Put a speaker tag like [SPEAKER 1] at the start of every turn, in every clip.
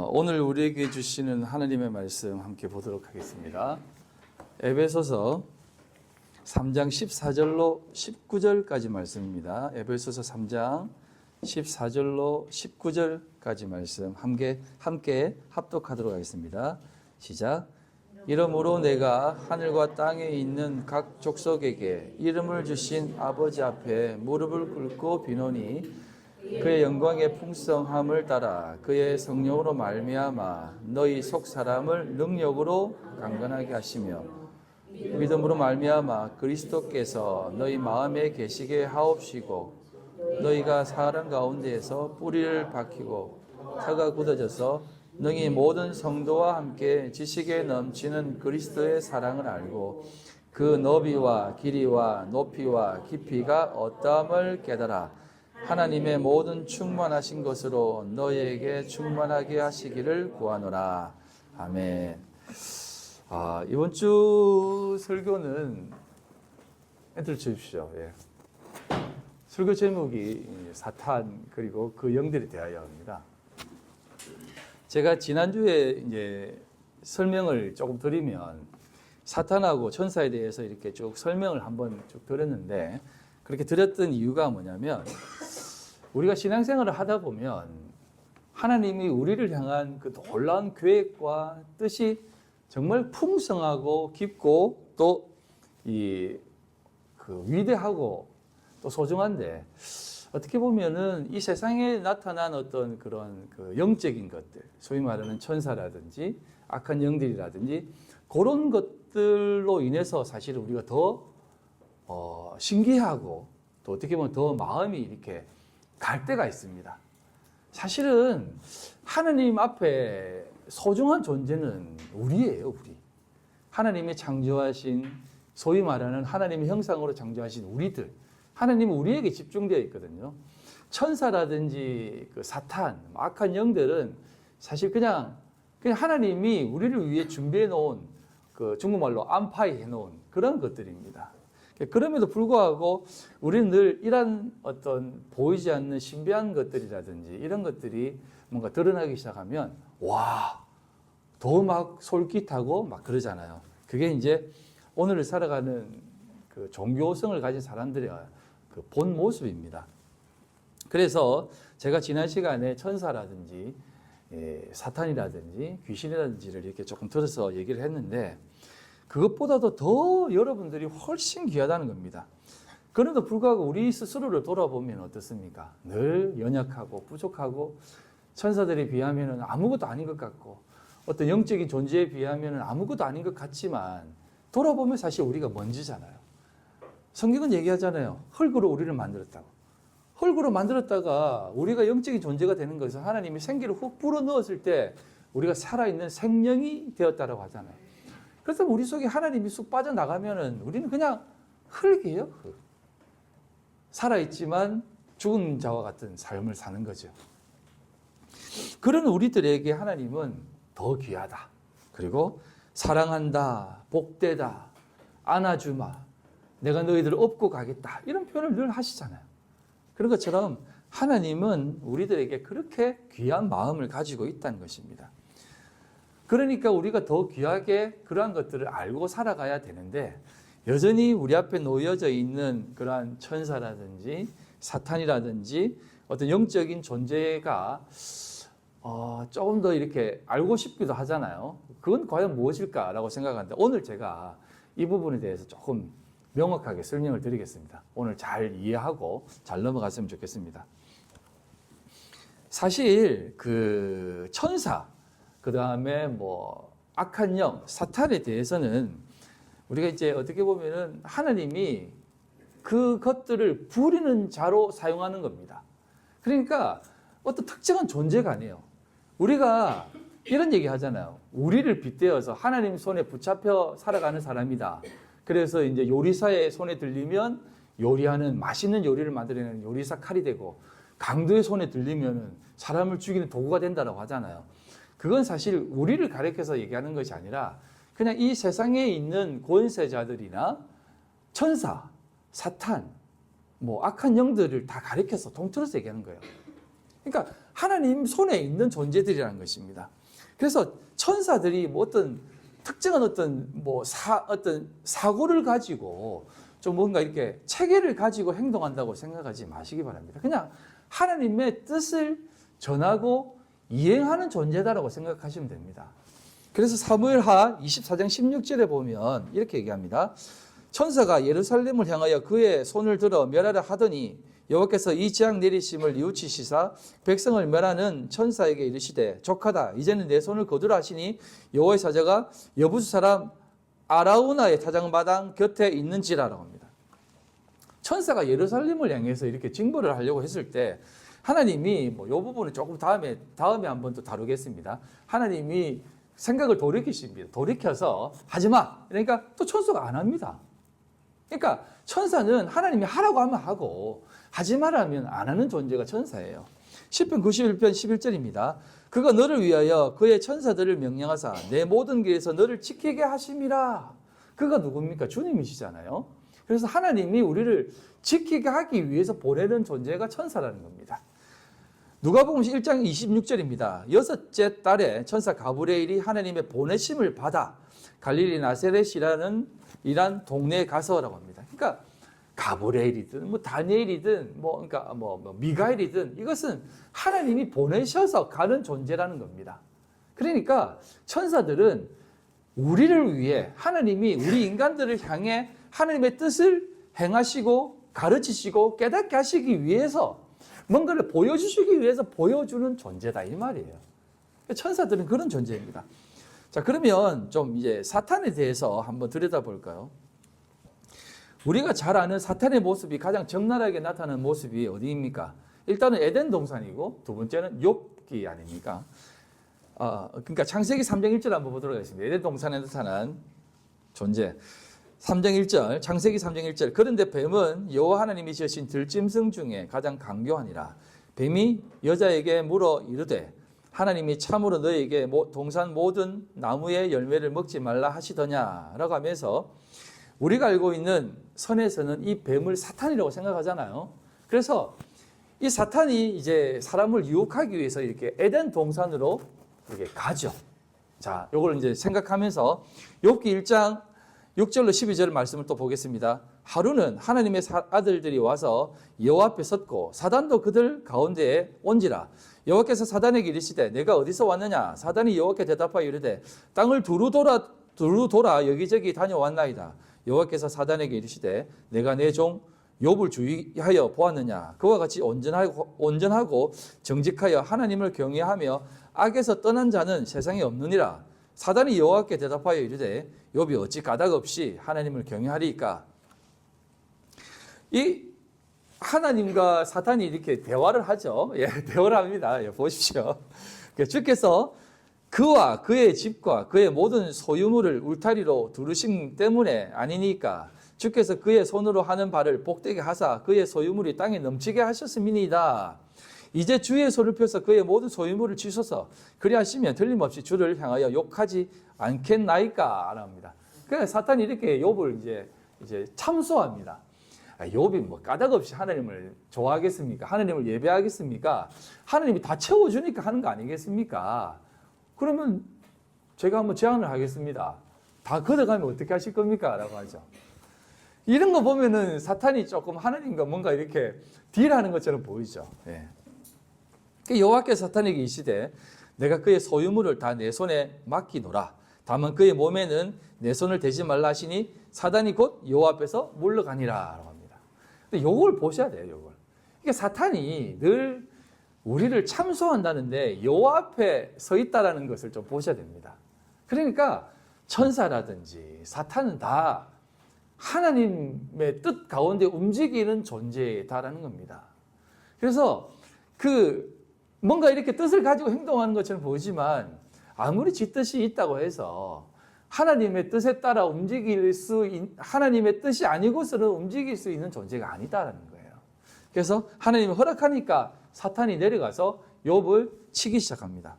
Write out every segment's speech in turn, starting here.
[SPEAKER 1] 오늘 우리에게 주시는 하나님의 말씀 함께 보도록 하겠습니다. 에베소서 3장 14절로 19절까지 말씀입니다. 에베소서 3장 14절로 19절까지 말씀 함께 합독하도록 하겠습니다. 시작. 이러므로 내가 하늘과 땅에 있는 각 족속에게 이름을 주신 아버지 앞에 무릎을 꿇고 비노니 그의 영광의 풍성함을 따라 그의 성령으로 말미암아 너희 속 사람을 능력으로 강건하게 하시며 믿음으로 말미암아 그리스도께서 너희 마음에 계시게 하옵시고 너희가 사람 가운데에서 뿌리를 박히고 혀가 굳어져서 능히 모든 성도와 함께 지식에 넘치는 그리스도의 사랑을 알고 그 너비와 길이와 높이와 깊이가 어떠함을 깨달아 하나님의 모든 충만하신 것으로 너희에게 충만하게 하시기를 구하노라. 아멘. 이번 주 설교는 엔트를 주십시오. 예. 설교 제목이 사탄 그리고 그 영들에 대하여입니다. 제가 지난주에 이제 설명을 조금 드리면 사탄하고 천사에 대해서 이렇게 쭉 설명을 한번 쭉 드렸는데 그렇게 드렸던 이유가 뭐냐면 우리가 신앙생활을 하다 보면 하나님이 우리를 향한 그 놀라운 계획과 뜻이 정말 풍성하고 깊고 또 위대하고 또 소중한데 어떻게 보면은 이 세상에 나타난 어떤 그런 그 영적인 것들, 소위 말하는 천사라든지 악한 영들이라든지 그런 것들로 인해서 사실 우리가 더 신기하고 또 어떻게 보면 더 마음이 이렇게 갈 때가 있습니다. 사실은 하나님 앞에 소중한 존재는 우리예요, 우리. 하나님이 창조하신 소위 말하는 하나님의 형상으로 창조하신 우리들. 하나님은 우리에게 집중되어 있거든요. 천사라든지 그 사탄, 악한 영들은 사실 그냥 하나님이 우리를 위해 준비해 놓은 그 중국말로 안파해 놓은 그런 것들입니다. 그럼에도 불구하고 우리는 늘 이런 어떤 보이지 않는 신비한 것들이라든지 이런 것들이 뭔가 드러나기 시작하면 더 막 솔깃하고 막 그러잖아요. 그게 이제 오늘을 살아가는 그 종교성을 가진 사람들의 그 본 모습입니다. 그래서 제가 지난 시간에 천사라든지 사탄이라든지 귀신이라든지를 이렇게 조금 들어서 얘기를 했는데 그것보다도 더 여러분들이 훨씬 귀하다는 겁니다. 그럼에도 불구하고 우리 스스로를 돌아보면 어떻습니까? 늘 연약하고 부족하고 천사들에 비하면 아무것도 아닌 것 같고 어떤 영적인 존재에 비하면 아무것도 아닌 것 같지만 돌아보면 사실 우리가 먼지잖아요. 성경은 얘기하잖아요. 흙으로 우리를 만들었다고. 흙으로 만들었다가 우리가 영적인 존재가 되는 것은 하나님이 생기를 훅 불어넣었을 때 우리가 살아있는 생명이 되었다고 하잖아요. 그래서 우리 속에 하나님이 쑥 빠져나가면은 우리는 그냥 흙이에요, 흙. 살아있지만 죽은 자와 같은 삶을 사는 거죠. 그런 우리들에게 하나님은 더 귀하다. 그리고 사랑한다, 복되다, 안아주마, 내가 너희들을 업고 가겠다. 이런 표현을 늘 하시잖아요. 그런 것처럼 하나님은 우리들에게 그렇게 귀한 마음을 가지고 있다는 것입니다. 그러니까 우리가 더 귀하게 그러한 것들을 알고 살아가야 되는데 여전히 우리 앞에 놓여져 있는 그러한 천사라든지 사탄이라든지 어떤 영적인 존재가 조금 더 이렇게 알고 싶기도 하잖아요. 그건 과연 무엇일까라고 생각하는데 오늘 제가 이 부분에 대해서 조금 명확하게 설명을 드리겠습니다. 오늘 잘 이해하고 잘 넘어갔으면 좋겠습니다. 사실 그 천사 그 다음에 악한 영, 사탄에 대해서는 우리가 이제 어떻게 보면은 하나님이 그것들을 부리는 자로 사용하는 겁니다. 그러니까 어떤 특정한 존재가 아니에요. 우리가 이런 얘기 하잖아요. 우리를 빗대어서 하나님 손에 붙잡혀 살아가는 사람이다. 그래서 이제 요리사의 손에 들리면 요리하는 맛있는 요리를 만들어내는 요리사 칼이 되고 강도의 손에 들리면은 사람을 죽이는 도구가 된다고 하잖아요. 그건 사실 우리를 가리켜서 얘기하는 것이 아니라 그냥 이 세상에 있는 권세자들이나 천사, 사탄, 악한 영들을 다 가리켜서 통틀어서 얘기하는 거예요. 그러니까 하나님 손에 있는 존재들이라는 것입니다. 그래서 천사들이 뭐 어떤 특정한 어떤 사고를 가지고 좀 뭔가 이렇게 체계를 가지고 행동한다고 생각하지 마시기 바랍니다. 그냥 하나님의 뜻을 전하고 이행하는 존재다라고 생각하시면 됩니다. 그래서 사무엘하 24장 16절에 보면 이렇게 얘기합니다. 천사가 예루살렘을 향하여 그의 손을 들어 멸하려 하더니 여호와께서 이 재앙 내리심을 뉘우치시사 백성을 멸하는 천사에게 이르시되 족하다 이제는 내 손을 거두라 하시니 여호와의 사자가 여부수 사람 아라우나의 타작마당 곁에 있는지라라고 합니다. 천사가 예루살렘을 향해서 이렇게 징벌을 하려고 했을 때 하나님이 이 부분은 조금 다음에 한번 또 다루겠습니다. 하나님이 생각을 돌이키십니다. 돌이켜서 하지마. 그러니까 또 천사가 안 합니다. 그러니까 천사는 하나님이 하라고 하면 하고 하지 말라면 안 하는 존재가 천사예요. 시편 91편 11절입니다. 그가 너를 위하여 그의 천사들을 명령하사 내 모든 길에서 너를 지키게 하심이라. 그가 누굽니까? 주님이시잖아요. 그래서 하나님이 우리를 지키게 하기 위해서 보내는 존재가 천사라는 겁니다. 누가복음 1장 26절입니다. 여섯째 달에 천사 가브리엘이 하나님의 보내심을 받아 갈릴리 나사렛이란 동네에 가서라고 합니다. 그러니까 가브리엘이든 다니엘이든 미가엘이든 이것은 하나님이 보내셔서 가는 존재라는 겁니다. 그러니까 천사들은 우리를 위해 하나님이 우리 인간들을 향해 하나님의 뜻을 행하시고 가르치시고 깨닫게 하시기 위해서 뭔가를 보여주시기 위해서 보여주는 존재다 이 말이에요. 천사들은 그런 존재입니다. 자, 그러면 좀 이제 사탄에 대해서 한번 들여다볼까요? 우리가 잘 아는 사탄의 모습이 가장 적나라하게 나타나는 모습이 어디입니까? 일단은 에덴 동산이고 두 번째는 욥기 아닙니까? 그러니까 창세기 3장 1절 한번 보도록 하겠습니다. 에덴 동산에 나타난 존재. 3장 1절, 창세기 3장 1절. 그런데 뱀은 여호와 하나님이 지으신 들짐승 중에 가장 강교하니라. 뱀이 여자에게 물어 이르되 하나님이 참으로 너에게 동산 모든 나무의 열매를 먹지 말라 하시더냐라고 하면서 우리가 알고 있는 선에서는 이 뱀을 사탄이라고 생각하잖아요. 그래서 이 사탄이 이제 사람을 유혹하기 위해서 이렇게 에덴 동산으로 이렇게 가죠. 자, 요걸 이제 생각하면서 욥기 1장 6절로 12절 말씀을 또 보겠습니다. 하루는 하나님의 아들들이 와서 여호와 앞에 섰고 사단도 그들 가운데에 온지라. 여호와께서 사단에게 이르시되 내가 어디서 왔느냐? 사단이 여호와께 대답하여 이르되 땅을 두루 돌아 여기저기 다녀왔나이다. 여호와께서 사단에게 이르시되 내가 내 종 욥을 주의하여 보았느냐? 그와 같이 온전하고 정직하여 하나님을 경외하며 악에서 떠난 자는 세상에 없느니라. 사단이 여호와께 대답하여 이르되 욥이 어찌 까닭 없이 하나님을 경외하리이까? 이 하나님과 사탄이 이렇게 대화를 하죠. 대화를 합니다. 보십시오. 주께서 그와 그의 집과 그의 모든 소유물을 울타리로 두르신 때문에 아니니까 주께서 그의 손으로 하는 바를 복되게 하사 그의 소유물이 땅에 넘치게 하셨음이니이다. 이제 주의 손을 펴서 그의 모든 소유물을 치소서 그리하시면 틀림없이 주를 향하여 욕하지 않겠나이까? 합니다. 그래서 사탄이 이렇게 욥을 이제 참소합니다. 욥이 까닭 없이 하나님을 좋아하겠습니까? 하나님을 예배하겠습니까? 하나님이 다 채워주니까 하는 거 아니겠습니까? 그러면 제가 한번 제안을 하겠습니다. 다 걷어가면 어떻게 하실 겁니까? 라고 하죠. 이런 거 보면은 사탄이 조금 하나님과 뭔가 이렇게 딜하는 것처럼 보이죠. 여호와께서 사탄에게 이르시되 내가 그의 소유물을 다 내 손에 맡기노라. 다만 그의 몸에는 내 손을 대지 말라 하시니 사단이 곧 여호와 앞에서 물러가니라 라고 합니다. 근데 요걸 보셔야 돼요. 요걸. 그러니까 사탄이 늘 우리를 참소한다는데 여호와 앞에 서 있다라는 것을 좀 보셔야 됩니다. 그러니까 천사라든지 사탄은 다 하나님의 뜻 가운데 움직이는 존재다라는 겁니다. 그래서 뭔가 이렇게 뜻을 가지고 행동하는 것처럼 보이지만 아무리 지 뜻이 있다고 해서 하나님의 뜻에 따라 하나님의 뜻이 아니고서는 움직일 수 있는 존재가 아니다라는 거예요. 그래서 하나님이 허락하니까 사탄이 내려가서 욥을 치기 시작합니다.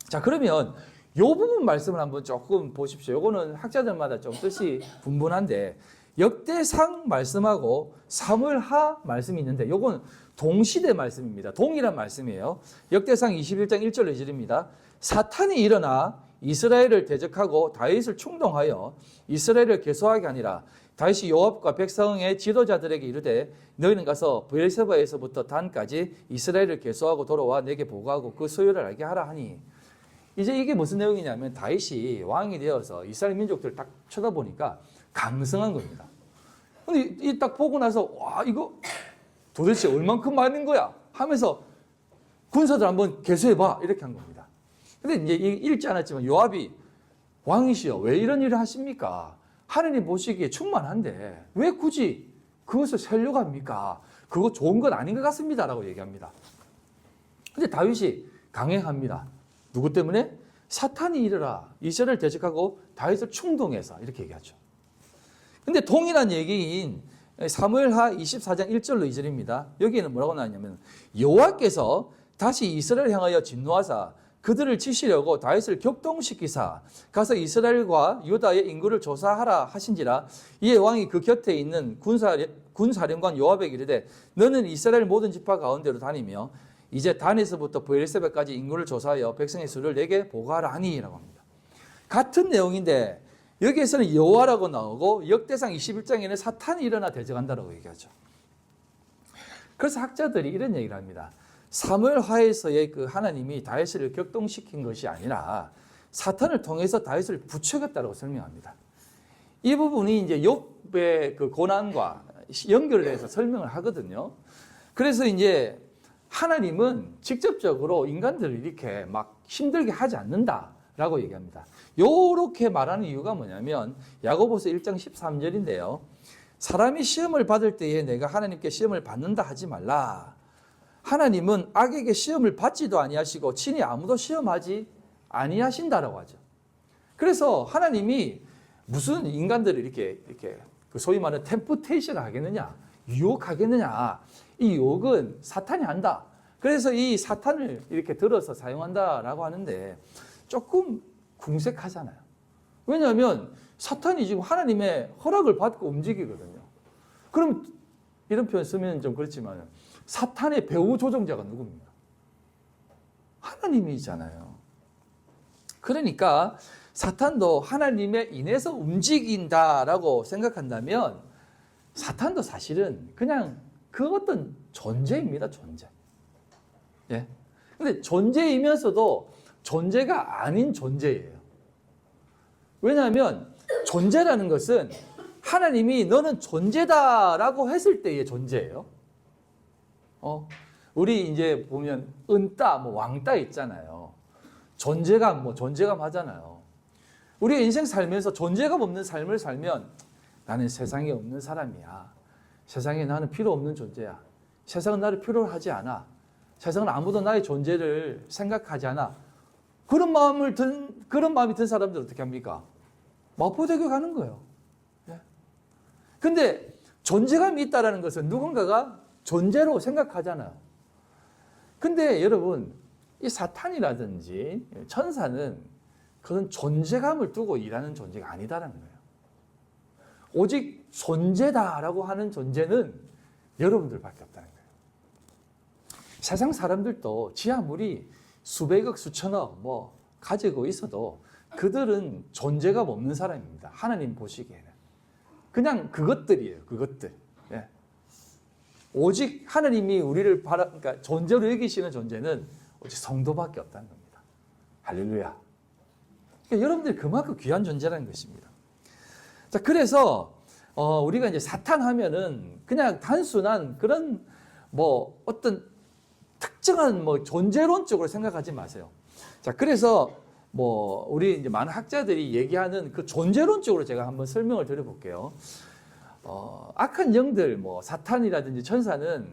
[SPEAKER 1] 자, 그러면 이 부분 말씀을 한번 조금 보십시오. 이거는 학자들마다 좀 뜻이 분분한데 역대상 말씀하고 사무엘하 말씀이 있는데 요건 동시대 말씀입니다. 동일한 말씀이에요. 역대상 21장 1절 2절입니다. 사탄이 일어나 이스라엘을 대적하고 다윗을 충동하여 이스라엘을 괴소하게 하니라. 다윗이 요압과 백성의 지도자들에게 이르되 너희는 가서 브엘세바에서부터 단까지 이스라엘을 괴소하고 돌아와 내게 보고하고 그 소요를 알게 하라 하니, 이제 이게 무슨 내용이냐면 다윗이 왕이 되어서 이스라엘 민족들을 딱 쳐다보니까 강성한 겁니다. 근데 이 딱 보고 나서 와, 이거 도대체 얼만큼 많은 거야 하면서 군사들 한번 개수해봐 이렇게 한 겁니다. 근데 이제 읽지 않았지만 요압이 왕이시여 왜 이런 일을 하십니까? 하느님 보시기에 충만한데 왜 굳이 그것을 세려고 합니까? 그거 좋은 건 아닌 것 같습니다 라고 얘기합니다. 근데 다윗이 강행합니다. 누구 때문에? 사탄이 일어나 이스라엘을 대적하고 다윗을 충동해서 이렇게 얘기하죠. 근데 동일한 얘기인 사무엘하 24장 1절로 2절입니다. 여기에는 뭐라고 나왔냐면 여호와께서 다시 이스라엘을 향하여 진노하사 그들을 치시려고 다윗을 격동시키사 가서 이스라엘과 유다의 인구를 조사하라 하신지라. 이에 왕이 그 곁에 있는 군사령관 요압에게 이르되 너는 이스라엘 모든 지파 가운데로 다니며 이제 단에서부터 브엘세바까지 인구를 조사하여 백성의 수를 내게 보고하라 하니라고 합니다. 같은 내용인데 여기에서는 여호와라고 나오고 역대상 21장에는 사탄이 일어나 대적한다라고 얘기하죠. 그래서 학자들이 이런 얘기를 합니다. 사무엘하에서의 그 하나님이 다윗을 격동시킨 것이 아니라 사탄을 통해서 다윗을 부추겼다라고 설명합니다. 이 부분이 이제 욥의 그 고난과 연결해서 설명을 하거든요. 그래서 이제 하나님은 직접적으로 인간들을 이렇게 막 힘들게 하지 않는다라고 얘기합니다. 요렇게 말하는 이유가 뭐냐면 야고보서 1장 13절인데요. 사람이 시험을 받을 때에 내가 하나님께 시험을 받는다 하지 말라. 하나님은 악에게 시험을 받지도 아니하시고 친히 아무도 시험하지 아니하신다라고 하죠. 그래서 하나님이 무슨 인간들을 이렇게 그 소위 말하는 템프테이션을 하겠느냐, 유혹하겠느냐. 이 유혹은 사탄이 한다. 그래서 이 사탄을 이렇게 들어서 사용한다라고 하는데 조금 궁색하잖아요. 왜냐하면 사탄이 지금 하나님의 허락을 받고 움직이거든요. 그럼 이런 표현 쓰면 좀 그렇지만 사탄의 배후 조종자가 누굽니까? 하나님이잖아요. 그러니까 사탄도 하나님에 인해서 움직인다라고 생각한다면 사탄도 사실은 그냥 그 어떤 존재입니다. 존재. 예. 근데 존재이면서도 존재가 아닌 존재예요. 왜냐하면 존재라는 것은 하나님이 너는 존재다라고 했을 때의 존재예요. 우리 이제 보면 은따, 뭐 왕따 있잖아요. 존재감, 뭐 존재감 하잖아요. 우리 인생 살면서 존재감 없는 삶을 살면 나는 세상에 없는 사람이야. 세상에 나는 필요 없는 존재야. 세상은 나를 필요로 하지 않아. 세상은 아무도 나의 존재를 생각하지 않아. 그런 마음이 든 사람들 어떻게 합니까? 마포대교 가는 거예요. 예. 근데 존재감이 있다는 것은 누군가가 존재로 생각하잖아요. 근데 여러분, 이 사탄이라든지 천사는 그런 존재감을 두고 일하는 존재가 아니다라는 거예요. 오직 존재다라고 하는 존재는 여러분들밖에 없다는 거예요. 세상 사람들도 지 아무리 수백억, 수천억 뭐 가지고 있어도 그들은 존재감 없는 사람입니다. 하나님 보시기에는. 그냥 그것들이에요. 그것들. 예. 오직 하나님이 우리를 그러니까 존재로 여기시는 존재는 오직 성도밖에 없다는 겁니다. 할렐루야. 그러니까 여러분들이 그만큼 귀한 존재라는 것입니다. 자, 그래서 우리가 이제 사탄 하면은 그냥 단순한 그런 뭐 어떤 특정한 뭐 존재론적으로 생각하지 마세요. 자, 그래서 뭐 우리 이제 많은 학자들이 얘기하는 그 존재론적으로 제가 한번 설명을 드려볼게요. 악한 영들, 뭐 사탄이라든지 천사는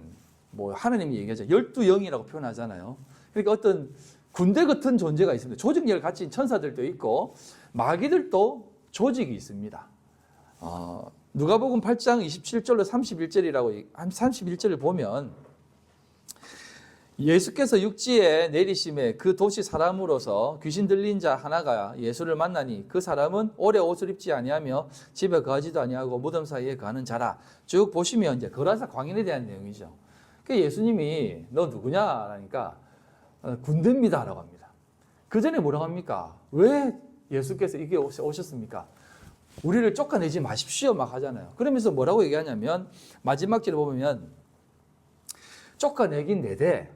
[SPEAKER 1] 뭐 하나님이 얘기하죠. 12영이라고 표현하잖아요. 그러니까 어떤 군대 같은 존재가 있습니다. 조직력을 가진 천사들도 있고 마귀들도 조직이 있습니다. 누가복음 8장 27절로 31절이라고 31절을 보면 예수께서 육지에 내리심에 그 도시 사람으로서 귀신 들린 자 하나가 예수를 만나니 그 사람은 오래 옷을 입지 아니하며 집에 거하지도 아니하고 무덤 사이에 거하는 자라. 쭉 보시면 이제 거라사 광인에 대한 내용이죠. 그 예수님이 너 누구냐 하니까 군대입니다라고 합니다. 그 전에 뭐라고 합니까? 왜 예수께서 이게 오셨습니까? 우리를 쫓아내지 마십시오 막 하잖아요. 그러면서 뭐라고 얘기하냐면 마지막 절에 보면 쫓아내긴 내되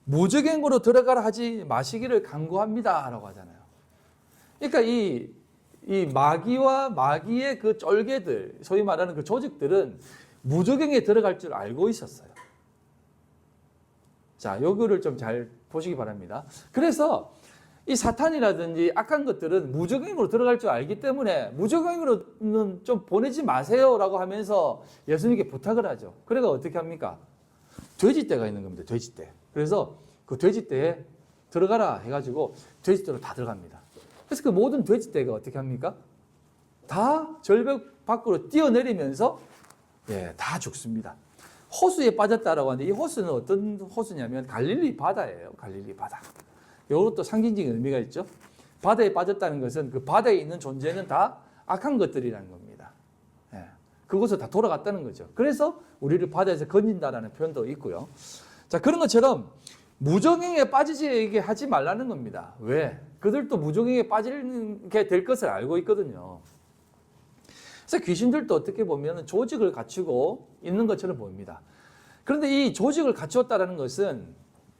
[SPEAKER 1] 무적행으로 들어가라 하지 마시기를 간구합니다 라고 하잖아요. 그러니까 이 마귀와 마귀의 그 쫄개들, 소위 말하는 그 조직들은 무적행에 들어갈 줄 알고 있었어요. 자, 요거를 좀 잘 보시기 바랍니다. 그래서 이 사탄이라든지 악한 것들은 무적행으로 들어갈 줄 알기 때문에 무적행으로는 좀 보내지 마세요라고 하면서 예수님께 부탁을 하죠. 그래가 어떻게 합니까? 돼지떼가 있는 겁니다. 돼지떼. 그래서 그 돼지떼에 들어가라 해가지고 돼지떼로 다 들어갑니다. 그래서 그 모든 돼지떼가 어떻게 합니까? 다 절벽 밖으로 뛰어내리면서 다 죽습니다. 호수에 빠졌다라고 하는데 이 호수는 어떤 호수냐면 갈릴리 바다예요. 갈릴리 바다. 이것도 상징적인 의미가 있죠. 바다에 빠졌다는 것은 그 바다에 있는 존재는 다 악한 것들이라는 겁니다. 그곳을 다 돌아갔다는 거죠. 그래서 우리를 바다에서 건진다라는 표현도 있고요. 자, 그런 것처럼 무적행에 빠지게 하지 말라는 겁니다. 왜? 그들도 무적행에 빠지게 될 것을 알고 있거든요. 그래서 귀신들도 어떻게 보면 조직을 갖추고 있는 것처럼 보입니다. 그런데 이 조직을 갖추었다는 것은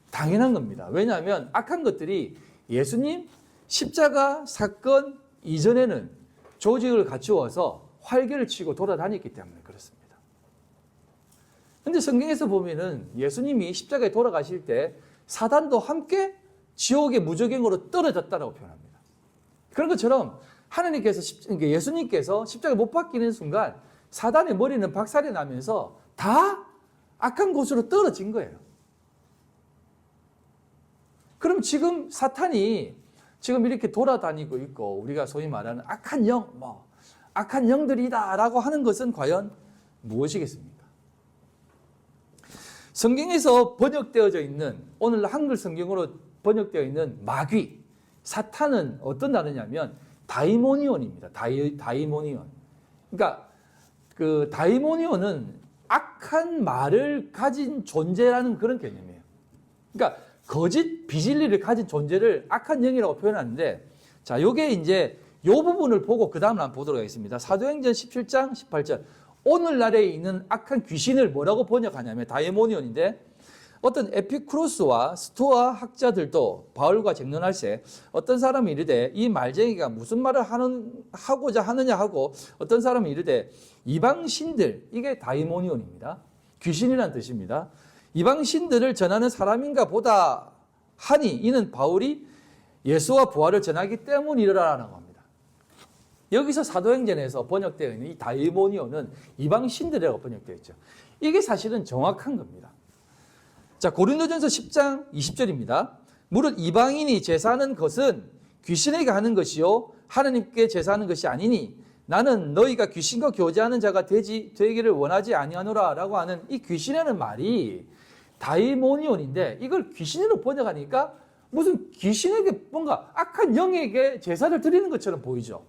[SPEAKER 1] 당연한 겁니다. 왜냐하면 악한 것들이 예수님 십자가 사건 이전에는 조직을 갖추어서 활개를 치고 돌아다녔기 때문에 그렇습니다. 그런데 성경에서 보면은 예수님이 십자가에 돌아가실 때 사단도 함께 지옥의 무적행으로 떨어졌다라고 표현합니다. 그런 것처럼 예수님께서 십자가에 못 박히는 순간 사단의 머리는 박살이 나면서 다 악한 곳으로 떨어진 거예요. 그럼 지금 사탄이 지금 이렇게 돌아다니고 있고 우리가 소위 말하는 악한 영, 악한 영들이다라고 하는 것은 과연 무엇이겠습니까? 성경에서 번역되어져 있는 오늘 한글 성경으로 번역되어 있는 마귀, 사탄은 어떤 단어냐면 다이모니온입니다. 다이모니온. 그러니까 그 다이모니온은 악한 말을 가진 존재라는 그런 개념이에요. 그러니까 거짓 비진리를 가진 존재를 악한 영이라고 표현하는데, 자, 요게 이제 요 부분을 보고 그 다음을 한번 보도록 하겠습니다. 사도행전 17장 18절. 오늘날에 있는 악한 귀신을 뭐라고 번역하냐면 다이모니온인데, 어떤 에피쿠로스와 스토아 학자들도 바울과 쟁론할세 어떤 사람이 이르되 이 말쟁이가 무슨 말을 하고자 하느냐 하고, 어떤 사람이 이르되 이방신들, 이게 다이모니온입니다. 귀신이라는 뜻입니다. 이방신들을 전하는 사람인가 보다 하니 이는 바울이 예수와 부활을 전하기 때문이라라고 합니다. 여기서 사도행전에서 번역되어 있는 이 다이모니온은 이방신들이라고 번역되어 있죠. 이게 사실은 정확한 겁니다. 자, 고린도전서 10장 20절입니다. 무릇 이방인이 제사하는 것은 귀신에게 하는 것이요 하나님께 제사하는 것이 아니니 나는 너희가 귀신과 교제하는 자가 되기를 원하지 아니하노라 라고 하는 이 귀신이라는 말이 다이모니온인데, 이걸 귀신으로 번역하니까 무슨 귀신에게 뭔가 악한 영에게 제사를 드리는 것처럼 보이죠.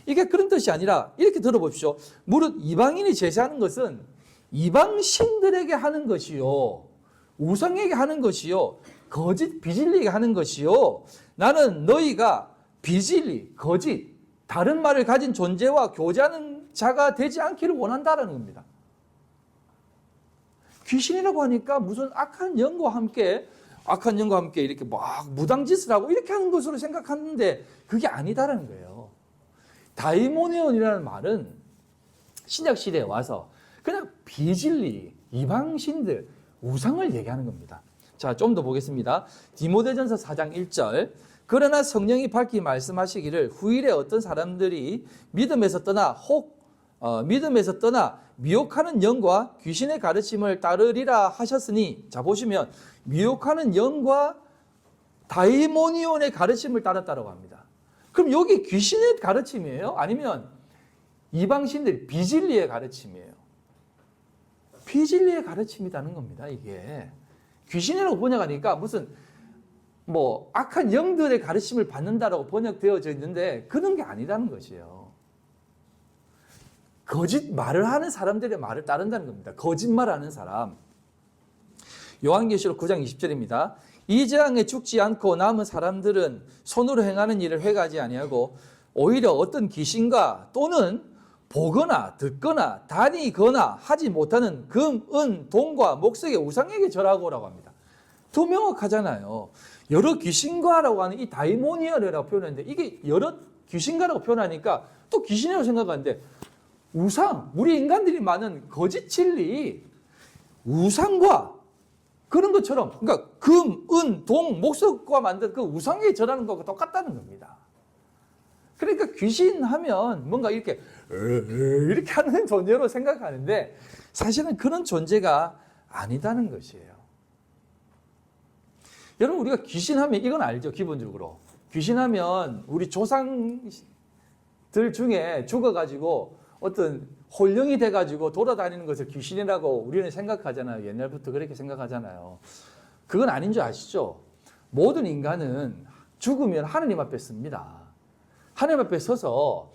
[SPEAKER 1] 이게 그런 뜻이 아니라 이렇게 들어보십시오. 무릇 이방인이 제사하는 것은 이방신들에게 하는 것이요 우상에게 하는 것이요 거짓 비진리에게 하는 것이요 나는 너희가 비진리, 거짓, 다른 말을 가진 존재와 교제하는 자가 되지 않기를 원한다라는 겁니다. 귀신이라고 하니까 무슨 악한 영과 함께 이렇게 막 무당짓을 하고 이렇게 하는 것으로 생각하는데 그게 아니다라는 거예요. 다이모니온이라는 말은 신약 시대에 와서 그냥 비진리, 이방신들, 우상을 얘기하는 겁니다. 자, 좀 더 보겠습니다. 디모데전서 4장 1절. 그러나 성령이 밝히 말씀하시기를 후일에 어떤 사람들이 믿음에서 떠나 미혹하는 영과 귀신의 가르침을 따르리라 하셨으니, 자, 보시면 미혹하는 영과 다이모니온의 가르침을 따랐다고 합니다. 그럼 여기 귀신의 가르침이에요? 아니면 이방신들 비진리의 가르침이에요? 비진리의 가르침이라는 겁니다. 이게 귀신이라고 번역하니까 무슨 뭐 악한 영들의 가르침을 받는다라고 번역되어져 있는데 그런 게 아니라는 것이에요. 거짓말을 하는 사람들의 말을 따른다는 겁니다. 거짓말하는 사람. 요한계시록 9장 20절입니다. 이 재앙에 죽지 않고 남은 사람들은 손으로 행하는 일을 회개하지 아니하고 오히려 어떤 귀신과 또는 보거나 듣거나 다니거나 하지 못하는 금, 은, 돈과 목석의 우상에게 절하고라고 합니다. 더 명확하잖아요. 여러 귀신과라고 하는 이 다이모니아라고 표현했는데 이게 여러 귀신과라고 표현하니까 또 귀신이라고 생각하는데 우상, 우리 인간들이 많은 거짓 진리, 우상과 그런 것처럼 그러니까 금, 은, 동, 목석과 만든 그 우상에 절하는 것과 똑같다는 겁니다. 그러니까 귀신 하면 뭔가 이렇게 하는 존재로 생각하는데 사실은 그런 존재가 아니다는 것이에요. 여러분 우리가 귀신 하면 이건 알죠. 기본적으로. 귀신 하면 우리 조상들 중에 죽어가지고 어떤 혼령이 돼가지고 돌아다니는 것을 귀신이라고 우리는 생각하잖아요. 옛날부터 그렇게 생각하잖아요. 그건 아닌 줄 아시죠? 모든 인간은 죽으면 하느님 앞에 씁니다. 하나님 앞에 서서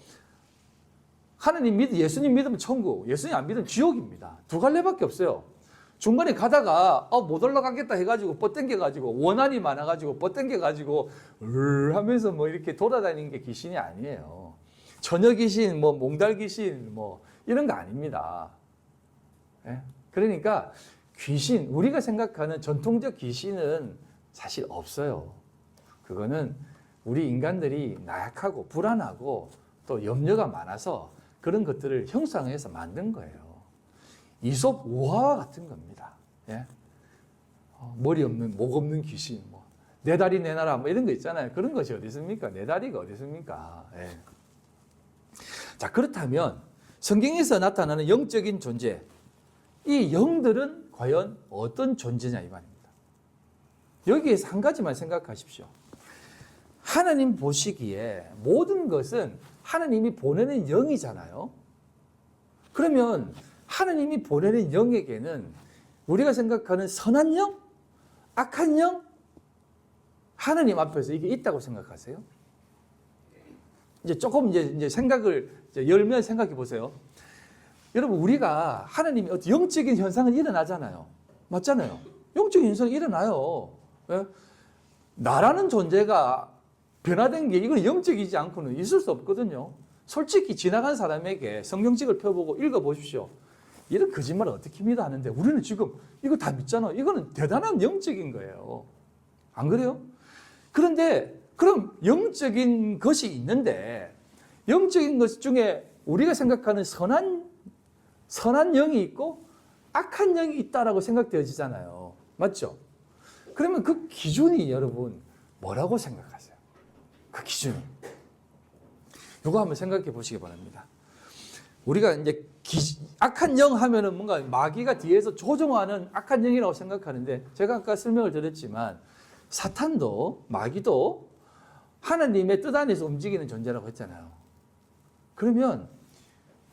[SPEAKER 1] 예수님 믿으면 천국, 예수님 안 믿으면 지옥입니다. 두 갈래밖에 없어요. 중간에 가다가 못 올라가겠다 해가지고 뻗당겨가지고 원한이 많아가지고 뻗당겨가지고 하면서 뭐 이렇게 돌아다니는 게 귀신이 아니에요. 처녀 귀신, 뭐 몽달 귀신, 뭐 이런 거 아닙니다. 예? 그러니까 귀신, 우리가 생각하는 전통적 귀신은 사실 없어요. 그거는 우리 인간들이 나약하고 불안하고 또 염려가 많아서 그런 것들을 형상해서 만든 거예요. 이솝 우화와 같은 겁니다. 예? 머리 없는, 목 없는 귀신, 뭐, 내 다리 내놔라, 뭐 이런 거 있잖아요. 그런 것이 어디 있습니까? 내 다리가 어디 있습니까? 예. 자, 그렇다면 성경에서 나타나는 영적인 존재, 이 영들은 과연 어떤 존재냐 이 말입니다. 여기에서 한 가지만 생각하십시오. 하나님 보시기에 모든 것은 하나님이 보내는 영이잖아요. 그러면 하나님이 보내는 영에게는 우리가 생각하는 선한 영, 악한 영, 하나님 앞에서 이게 있다고 생각하세요? 이제 조금 이제 생각을 열면 생각해 보세요. 여러분 우리가 하나님이 어떤 영적인 현상은 일어나잖아요. 맞잖아요. 영적인 현상이 일어나요. 예? 나라는 존재가 변화된 게 이건 영적이지 않고는 있을 수 없거든요. 솔직히 지나간 사람에게 성경책을 펴보고 읽어보십시오. 이런 거짓말을 어떻게 믿어 하는데 우리는 지금 이거 다 믿잖아요. 이거는 대단한 영적인 거예요. 안 그래요? 그런데 그럼 영적인 것이 있는데 영적인 것 중에 우리가 생각하는 선한 영이 있고 악한 영이 있다라고 생각되어지잖아요. 맞죠? 그러면 그 기준이 여러분 뭐라고 생각하세요? 그 기준이. 이거 한번 생각해 보시기 바랍니다. 우리가 이제 악한 영 하면은 뭔가 마귀가 뒤에서 조종하는 악한 영이라고 생각하는데 제가 아까 설명을 드렸지만 사탄도 마귀도 하나님의 뜻 안에서 움직이는 존재라고 했잖아요. 그러면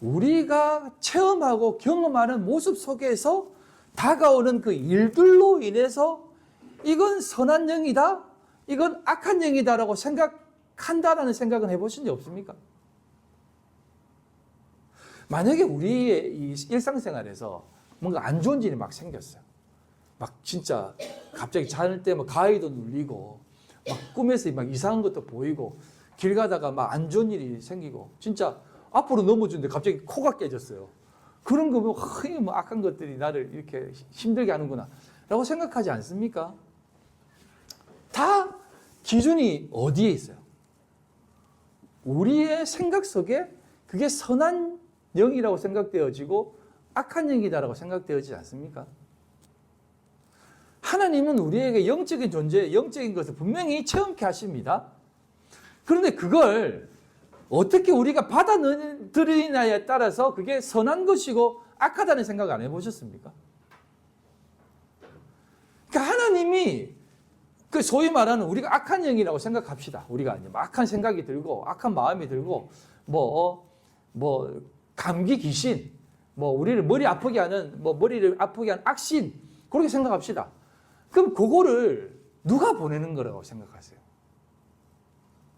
[SPEAKER 1] 우리가 체험하고 경험하는 모습 속에서 다가오는 그 일들로 인해서 이건 선한 영이다, 이건 악한 영이다라고 생각한다라는 생각은 해보신 적 없습니까? 만약에 우리의 이 일상생활에서 뭔가 안 좋은 일이 막 생겼어요. 막 진짜 갑자기 잘 때 막 가위도 눌리고 막 꿈에서 막 이상한 것도 보이고 길 가다가 막 안 좋은 일이 생기고 진짜 앞으로 넘어지는데 갑자기 코가 깨졌어요. 그런 거 보면 뭐 악한 것들이 나를 이렇게 힘들게 하는구나 라고 생각하지 않습니까? 다 기준이 어디에 있어요? 우리의 생각 속에 그게 선한 영이라고 생각되어지고 악한 영이다라고 생각되어지지 않습니까? 하나님은 우리에게 영적인 존재, 영적인 것을 분명히 체험케 하십니다. 그런데 그걸 어떻게 우리가 받아들이냐에 따라서 그게 선한 것이고 악하다는 생각 안 해보셨습니까? 그러니까 하나님이 그 소위 말하는 우리가 악한 영이라고 생각합시다. 우리가 이제 악한 생각이 들고 악한 마음이 들고 뭐 감기 귀신, 뭐 우리를 머리를 아프게 하는 악신 그렇게 생각합시다. 그럼 그거를 누가 보내는 거라고 생각하세요?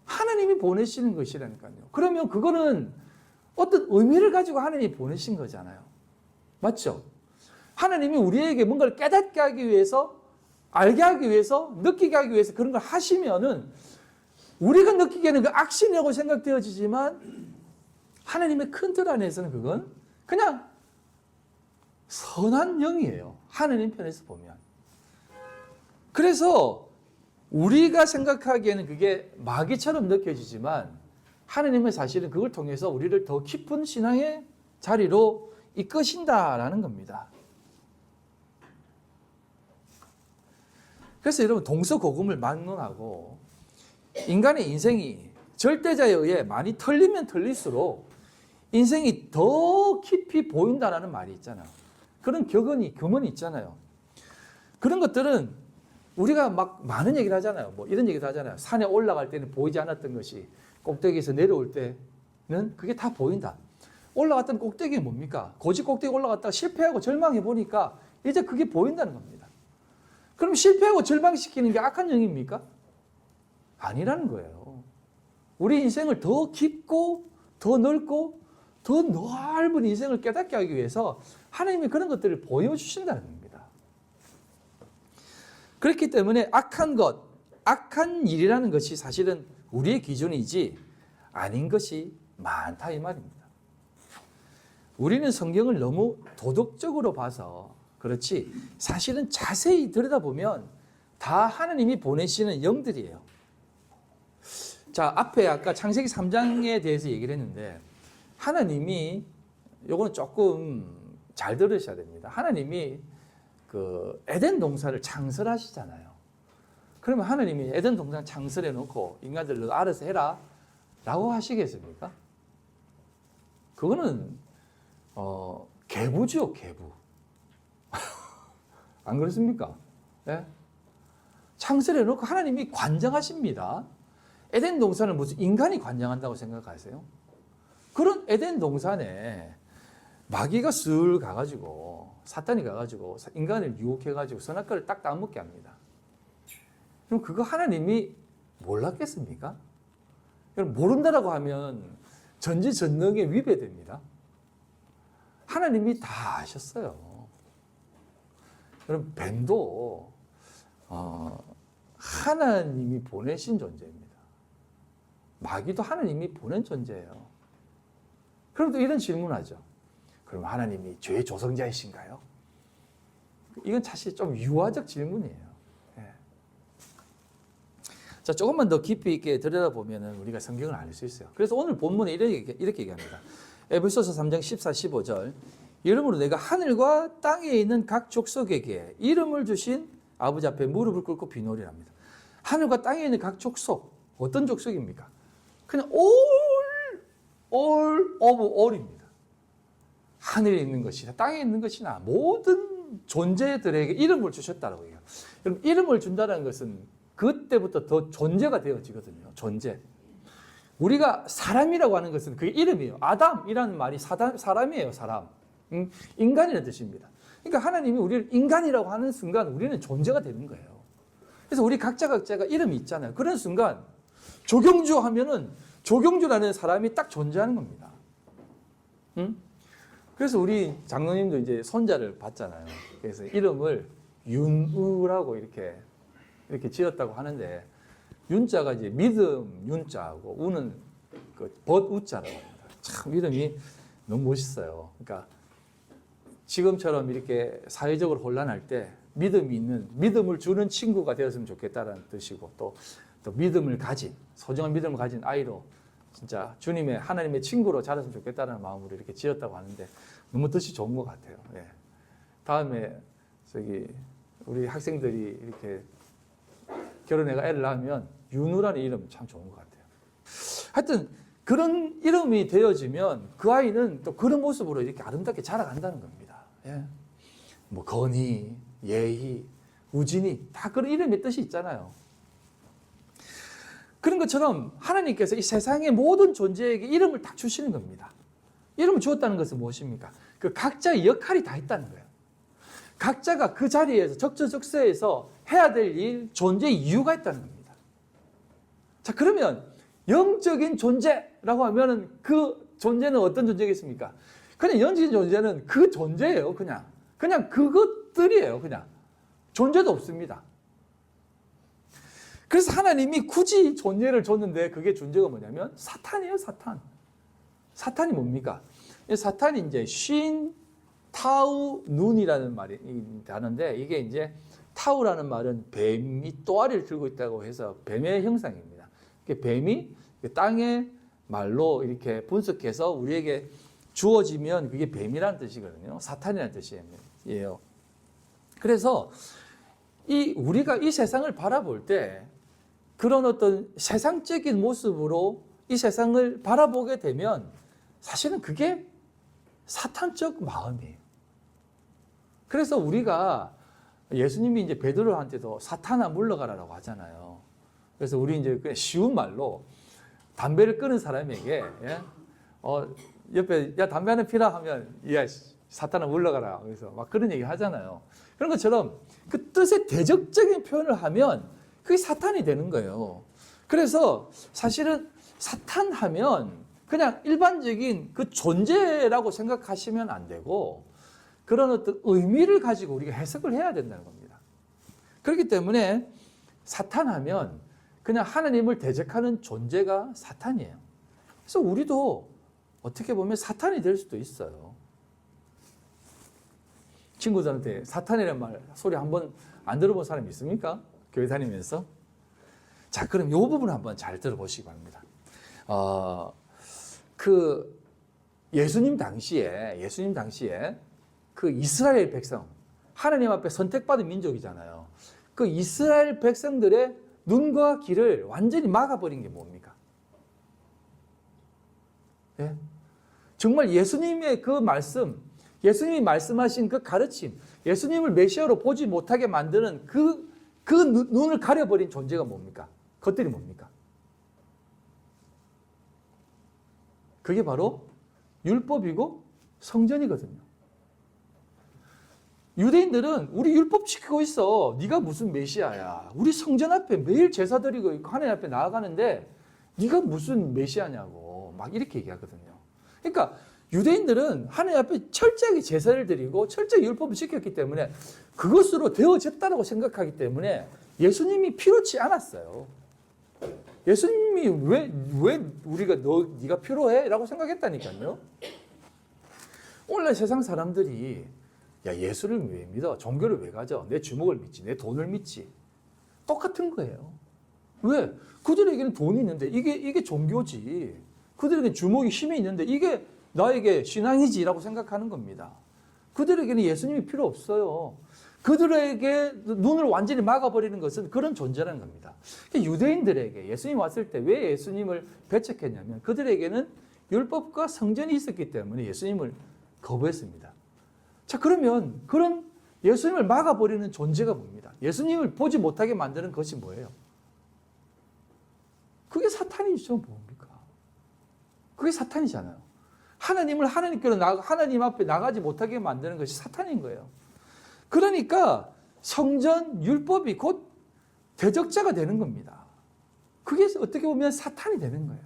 [SPEAKER 1] 하나님이 보내시는 것이라니까요. 그러면 그거는 어떤 의미를 가지고 하나님이 보내신 거잖아요. 맞죠? 하나님이 우리에게 뭔가를 깨닫게 하기 위해서, 알게 하기 위해서, 느끼게 하기 위해서 그런 걸 하시면은 우리가 느끼기에는 그 악신이라고 생각되어지지만 하나님의 큰 틀 안에서는 그건 그냥 선한 영이에요. 하나님 편에서 보면. 그래서 우리가 생각하기에는 그게 마귀처럼 느껴지지만 하나님은 사실은 그걸 통해서 우리를 더 깊은 신앙의 자리로 이끄신다라는 겁니다. 그래서 여러분 동서고금을 막론하고 인간의 인생이 절대자에 의해 많이 털리면 털릴수록 인생이 더 깊이 보인다라는 말이 있잖아요. 그런 교문이 있잖아요. 그런 것들은 우리가 막 많은 얘기를 하잖아요. 뭐 이런 얘기도 하잖아요. 산에 올라갈 때는 보이지 않았던 것이 꼭대기에서 내려올 때는 그게 다 보인다. 올라갔던 꼭대기가 뭡니까? 고지 꼭대기 올라갔다가 실패하고 절망해 보니까 이제 그게 보인다는 겁니다. 그럼 실패하고 절망시키는 게 악한 영입니까? 아니라는 거예요. 우리 인생을 더 깊고 더 넓고 더 넓은 인생을 깨닫게 하기 위해서 하나님이 그런 것들을 보여주신다는 겁니다. 그렇기 때문에 악한 것, 악한 일이라는 것이 사실은 우리의 기준이지 아닌 것이 많다 이 말입니다. 우리는 성경을 너무 도덕적으로 봐서 그렇지 사실은 자세히 들여다보면 다 하나님이 보내시는 영들이에요. 자, 앞에 아까 창세기 3장에 대해서 얘기를 했는데 하나님이 요거는 조금 잘 들으셔야 됩니다. 하나님이 그 에덴 동산을 창설하시잖아요. 그러면 하나님이 에덴 동산 창설해 놓고 인간들 너 알아서 해라 라고 하시겠습니까? 그거는 계부죠, 계부. 안 그렇습니까? 네? 창설해 놓고 하나님이 관장하십니다. 에덴 동산을 무슨 인간이 관장한다고 생각하세요? 그런 에덴 동산에 마귀가 슬 가가지고 사탄이 가가지고 인간을 유혹해가지고 선악과를 딱 따먹게 합니다. 그럼 그거 하나님이 몰랐겠습니까? 그럼 모른다라고 하면 전지전능에 위배됩니다. 하나님이 다 아셨어요. 그럼 뱀도 하나님이 보내신 존재입니다. 마귀도 하나님이 보낸 존재예요. 그럼 또 이런 질문하죠. 그럼 하나님이 죄의 조성자이신가요? 이건 사실 좀 유화적 질문이에요. 예. 자, 조금만 더 깊이 있게 들여다보면 우리가 성경을 알 수 있어요. 그래서 오늘 본문에 이렇게 얘기합니다. 에베소서 3장 14, 15절. 이러므로 내가 하늘과 땅에 있는 각 족속에게 이름을 주신 아버지 앞에 무릎을 꿇고 비노리랍니다. 하늘과 땅에 있는 각 족속. 어떤 족속입니까? 그냥 all of all입니다. 하늘에 있는 것이나 땅에 있는 것이나 모든 존재들에게 이름을 주셨다라고 해요. 그럼 이름을 준다는 것은 그때부터 더 존재가 되어지거든요. 존재. 우리가 사람이라고 하는 것은 그게 이름이에요. 아담이라는 말이 사람이에요. 사람. 인간이라는 뜻입니다. 그러니까 하나님이 우리를 인간이라고 하는 순간 우리는 존재가 되는 거예요. 그래서 우리 각자가 이름이 있잖아요. 그런 순간 조경주 하면은 조경주라는 사람이 딱 존재하는 겁니다. 그래서 우리 장로님도 이제 손자를 봤잖아요. 그래서 이름을 윤우라고 이렇게 지었다고 하는데 윤자가 이제 믿음 윤자하고 우는 그 벗우자라고 합니다. 참 이름이 너무 멋있어요. 그러니까 지금처럼 이렇게 사회적으로 혼란할 때 믿음을 주는 친구가 되었으면 좋겠다라는 뜻이고 또 믿음을 가진 소중한 믿음을 가진 아이로 진짜 주님의 하나님의 친구로 자랐으면 좋겠다는 마음으로 이렇게 지었다고 하는데 너무 뜻이 좋은 것 같아요. 네. 다음에 우리 학생들이 이렇게 결혼해가 애를 낳으면 윤우라는 이름 참 좋은 것 같아요. 하여튼 그런 이름이 되어지면 그 아이는 또 그런 모습으로 이렇게 아름답게 자라간다는 겁니다. 예. 뭐 건희, 예희, 우진이 다 그런 이름의 뜻이 있잖아요. 그런 것처럼 하나님께서 이 세상의 모든 존재에게 이름을 딱 주시는 겁니다. 이름을 주었다는 것은 무엇입니까? 그 각자의 역할이 다 있다는 거예요. 각자가 그 자리에서 적저적소에서 해야 될 일, 존재 이유가 있다는 겁니다. 자, 그러면 영적인 존재라고 하면은 그 존재는 어떤 존재겠습니까? 그냥 영적인 존재는 그 존재예요. 그냥 그것들이에요. 그냥 존재도 없습니다. 그래서 하나님이 굳이 존재를 줬는데 그게 존재가 뭐냐면 사탄이에요. 사탄이 뭡니까? 사탄이 이제 쉰 타우 눈이라는 말이 하는데, 이게 이제 타우라는 말은 뱀이 또아리를 들고 있다고 해서 뱀의 형상입니다. 뱀이 땅의 말로 이렇게 분석해서 우리에게 주어지면 그게 뱀이라는 뜻이거든요. 사탄이라는 뜻이에요. 그래서 우리가 이 세상을 바라볼 때 그런 어떤 세상적인 모습으로 이 세상을 바라보게 되면 사실은 그게 사탄적 마음이에요. 그래서 우리가 예수님이 이제 베드로한테도 사탄아 물러가라라고 하잖아요. 그래서 우리 이제 그냥 쉬운 말로 담배를 끊은 사람에게 옆에 야 담배 하나 피라 하면 야 사탄아 물러가라. 그래서 막 그런 얘기 하잖아요. 그런 것처럼 그 뜻의 대적적인 표현을 하면 그게 사탄이 되는 거예요. 그래서 사실은 사탄하면 그냥 일반적인 그 존재라고 생각하시면 안 되고 그런 어떤 의미를 가지고 우리가 해석을 해야 된다는 겁니다. 그렇기 때문에 사탄하면 그냥 하나님을 대적하는 존재가 사탄이에요. 그래서 우리도 어떻게 보면 사탄이 될 수도 있어요. 친구들한테 사탄이라는 말 소리 한번 안 들어본 사람이 있습니까? 교회 다니면서. 자, 그럼 이 부분 한번 잘 들어보시기 바랍니다. 그 예수님 당시에 그 이스라엘 백성, 하나님 앞에 선택받은 민족이잖아요. 그 이스라엘 백성들의 눈과 귀를 완전히 막아버린 게 뭡니까? 예? 정말 예수님의 그 말씀, 예수님이 말씀하신 그 가르침, 예수님을 메시아로 보지 못하게 만드는 그 눈을 가려버린 존재가 뭡니까? 그것들이 뭡니까? 그게 바로 율법이고 성전이거든요. 유대인들은 우리 율법 지키고 있어. 네가 무슨 메시아야. 우리 성전 앞에 매일 제사 드리고 하나님 앞에 나아가는데 네가 무슨 메시아냐고 막 이렇게 얘기하거든요. 그러니까 유대인들은 하나님 앞에 철저하게 제사를 드리고 철저히 율법을 지켰기 때문에 그것으로 되어졌다고 생각하기 때문에 예수님이 필요치 않았어요. 예수님이 왜 우리가 네가 필요해? 라고 생각했다니까요. 오늘날 세상 사람들이 야, 예수를 왜 믿어? 종교를 왜 가져? 내 주먹을 믿지, 내 돈을 믿지. 똑같은 거예요. 왜? 그들에게는 돈이 있는데 이게 종교지. 그들에게는 주먹이 힘이 있는데 이게 나에게 신앙이지라고 생각하는 겁니다. 그들에게는 예수님이 필요 없어요. 그들에게 눈을 완전히 막아버리는 것은 그런 존재라는 겁니다. 유대인들에게 예수님 왔을 때 왜 예수님을 배척했냐면 그들에게는 율법과 성전이 있었기 때문에 예수님을 거부했습니다. 자, 그러면 그런 예수님을 막아버리는 존재가 뭡니다? 예수님을 보지 못하게 만드는 것이 뭐예요? 그게 사탄이죠, 뭡니까? 그게 사탄이잖아요. 하나님을 하나님께로 하나님 앞에 나가지 못하게 만드는 것이 사탄인 거예요. 그러니까 성전 율법이 곧 대적자가 되는 겁니다. 그게 어떻게 보면 사탄이 되는 거예요.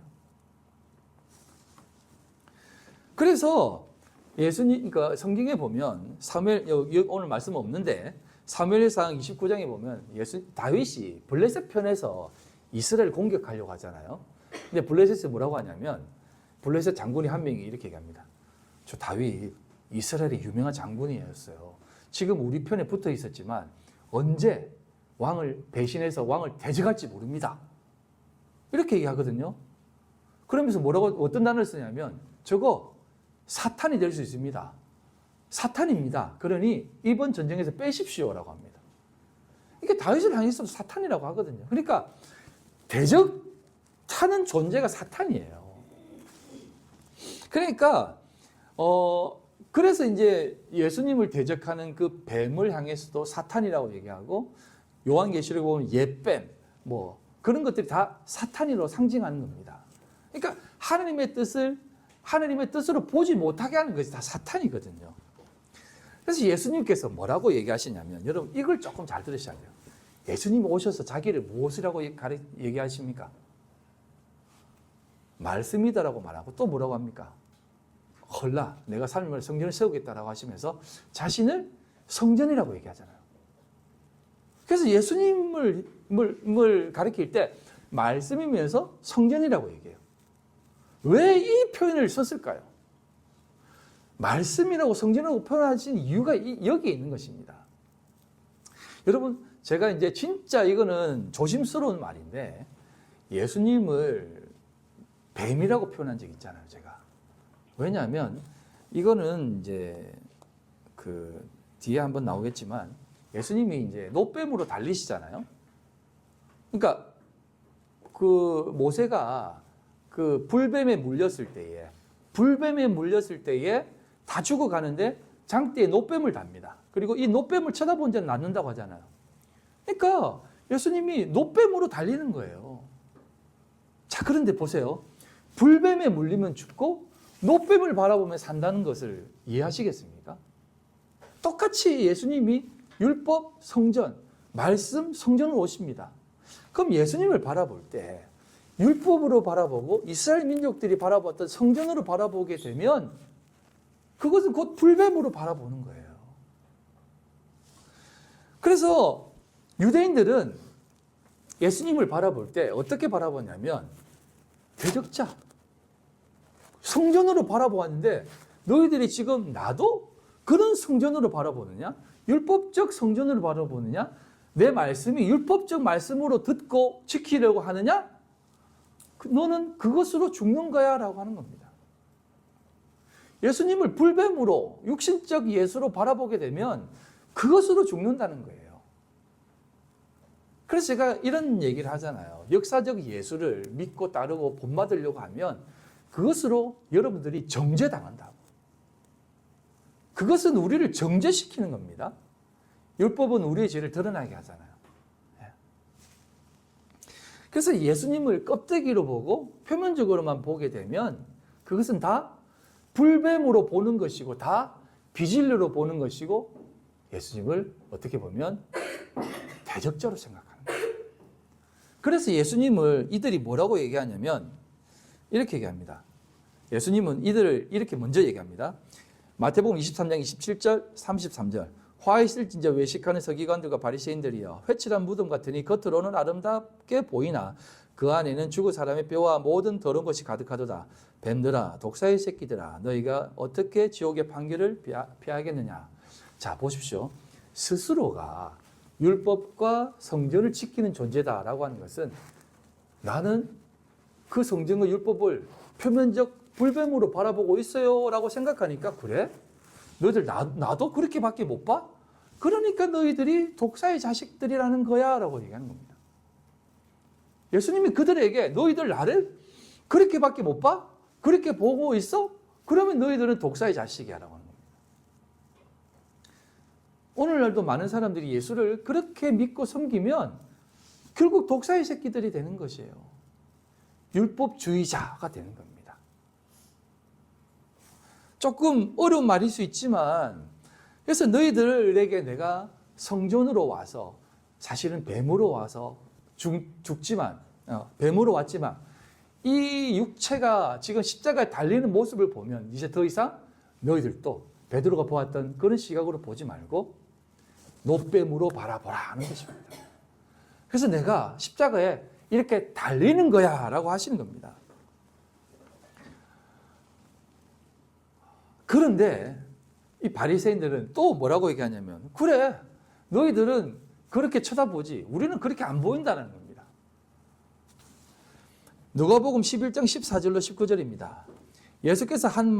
[SPEAKER 1] 그래서 예수님, 그러니까 성경에 보면 오늘 말씀 없는데 사무엘상 29장에 보면 다윗이 블레셋 편에서 이스라엘 공격하려고 하잖아요. 근데 블레셋이 뭐라고 하냐면 블레셋 장군이 한 명이 이렇게 얘기합니다. 저 다윗 이스라엘의 유명한 장군이었어요. 지금 우리 편에 붙어 있었지만 언제 왕을 배신해서 왕을 대적할지 모릅니다. 이렇게 얘기하거든요. 그러면서 어떤 단어를 쓰냐면 저거 사탄이 될 수 있습니다. 사탄입니다. 그러니 이번 전쟁에서 빼십시오라고 합니다. 이게 다윗을 향해서도 사탄이라고 하거든요. 그러니까 대적하는 존재가 사탄이에요. 그러니까 그래서 이제 예수님을 대적하는 그 뱀을 향해서도 사탄이라고 얘기하고 요한계시록에 보면 옛뱀 뭐 그런 것들이 다 사탄으로 상징하는 겁니다. 그러니까 하나님의 뜻으로 보지 못하게 하는 것이 다 사탄이거든요. 그래서 예수님께서 뭐라고 얘기하시냐면 여러분 이걸 조금 잘 들으셔야 돼요. 예수님 오셔서 자기를 무엇이라고 얘기하십니까? 말씀이다라고 말하고 또 뭐라고 합니까? 헐라 내가 삶을 성전을 세우겠다라고 하시면서 자신을 성전이라고 얘기하잖아요. 그래서 예수님을 가리킬 때 말씀이면서 성전이라고 얘기해요. 왜 이 표현을 썼을까요? 말씀이라고 성전이라고 표현하신 이유가 여기에 있는 것입니다. 여러분, 제가 이제 진짜 이거는 조심스러운 말인데 예수님을 뱀이라고 표현한 적 있잖아요, 제가. 왜냐하면 이거는 이제 그 뒤에 한번 나오겠지만 예수님이 이제 노뱀으로 달리시잖아요. 그러니까 그 모세가 그 불뱀에 물렸을 때에 다 죽어가는데 장대에 노뱀을 답니다. 그리고 이 노뱀을 쳐다본 자는 낫는다고 하잖아요. 그러니까 예수님이 노뱀으로 달리는 거예요. 자, 그런데 보세요. 불뱀에 물리면 죽고 노뱀을 바라보며 산다는 것을 이해하시겠습니까? 똑같이 예수님이 율법, 성전, 말씀, 성전을 오십니다. 그럼 예수님을 바라볼 때 율법으로 바라보고 이스라엘 민족들이 바라봤던 성전으로 바라보게 되면 그것은 곧 불뱀으로 바라보는 거예요. 그래서 유대인들은 예수님을 바라볼 때 어떻게 바라보냐면 대적자, 성전으로 바라보았는데 너희들이 지금 나도 그런 성전으로 바라보느냐? 율법적 성전으로 바라보느냐? 내 말씀이 율법적 말씀으로 듣고 지키려고 하느냐? 너는 그것으로 죽는 거야 라고 하는 겁니다. 예수님을 불뱀으로 육신적 예수로 바라보게 되면 그것으로 죽는다는 거예요. 그래서 제가 이런 얘기를 하잖아요. 역사적 예수를 믿고 따르고 본받으려고 하면 그것으로 여러분들이 정죄당한다고. 그것은 우리를 정죄시키는 겁니다. 율법은 우리의 죄를 드러나게 하잖아요. 그래서 예수님을 껍데기로 보고 표면적으로만 보게 되면 그것은 다 불뱀으로 보는 것이고 다 비진리로 보는 것이고 예수님을 어떻게 보면 대적자로 생각하는 거예요. 그래서 예수님을 이들이 뭐라고 얘기하냐면 이렇게 얘기합니다. 예수님은 이들을 이렇게 먼저 얘기합니다. 마태복음 23장 27절 33절 화 있을진저 외식하는 서기관들과 바리새인들이여 회칠한 무덤 같으니 겉으로는 아름답게 보이나 그 안에는 죽은 사람의 뼈와 모든 더러운 것이 가득하도다. 뱀들아 독사의 새끼들아 너희가 어떻게 지옥의 판결을 피하겠느냐. 자, 보십시오. 스스로가 율법과 성전을 지키는 존재다라고 하는 것은 나는 그 성전과 율법을 표면적 불뱀으로 바라보고 있어요 라고 생각하니까 그래? 너희들 나도 그렇게밖에 못 봐? 그러니까 너희들이 독사의 자식들이라는 거야 라고 얘기하는 겁니다. 예수님이 그들에게 너희들 나를 그렇게밖에 못 봐? 그렇게 보고 있어? 그러면 너희들은 독사의 자식이야 라고 하는 겁니다. 오늘날도 많은 사람들이 예수를 그렇게 믿고 섬기면 결국 독사의 새끼들이 되는 것이에요. 율법주의자가 되는 겁니다. 조금 어려운 말일 수 있지만 그래서 너희들에게 내가 성전으로 와서 사실은 뱀으로 와서 죽지만 뱀으로 왔지만 이 육체가 지금 십자가에 달리는 모습을 보면 이제 더 이상 너희들도 베드로가 보았던 그런 시각으로 보지 말고 노뱀으로 바라보라 하는 것입니다. 그래서 내가 십자가에 이렇게 달리는 거야 라고 하시는 겁니다. 그런데 이 바리새인들은 또 뭐라고 얘기하냐면 그래 너희들은 그렇게 쳐다보지 우리는 그렇게 안 보인다는 겁니다. 누가복음 11장 14절로 19절입니다. 예수께서 한